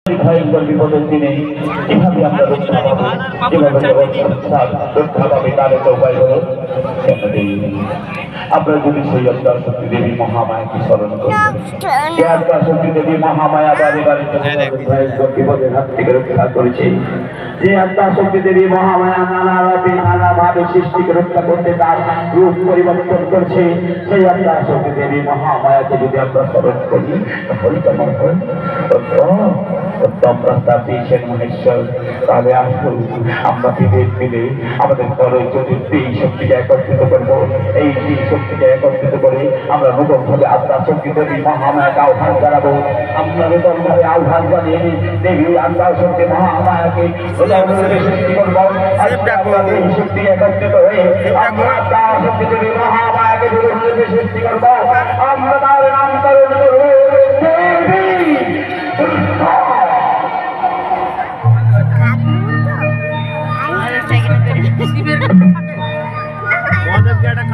ভয়ঙ্কর বিপদের দিনে কিভাবে আমরা রক্ষা পাবো, কিভাবে রক্ষা পাবে তার একটা উপায় হলো আমরা যদি সেই আল্লাহ শক্তি দেবী মহামায়াকে স্মরণ করি। এই আল্লাহ শক্তি দেবী মহামায়া বারে বারে ভয়ঙ্কর বিপদের হাত থেকে রক্ষা করেছে। যে আল্লাহ শক্তি দেবী মহামায়া নানা রূপে নানা ভাবে সৃষ্টিকে রক্ষা করতে তার রূপ পরিবর্তন করছে, সেই আল্লাহ শক্তি দেবী মহামায়াকে যদি আমরা স্মরণ করি তাহলে কেমন হয়? উত্তম রাস্তা পেয়েছেন মহেশ্বর। তাহলে আসুন আমরা বিবেক মিলে আমাদের পরে যদি এই শক্তিকে একত্রিত করবো, এই শক্তিকে একত্রিত করে আমরা নতুন ভাবে আল্লাহ শক্তি দেবী মহামায়াকে আহ্বান জানাবো। আমরা নতুন ভাবে আহ্বান জানিয়ে দেবী আল্লাহ শক্তি মহামায়াকে সৃষ্টি করবো। এই শক্তি একত্রিত হয়ে আমরা আল্লাহ শক্তি দেবী মহামায়াকে সৃষ্টি করবো। আমরা তার নামকরণ করবো মহাদেবকে একটা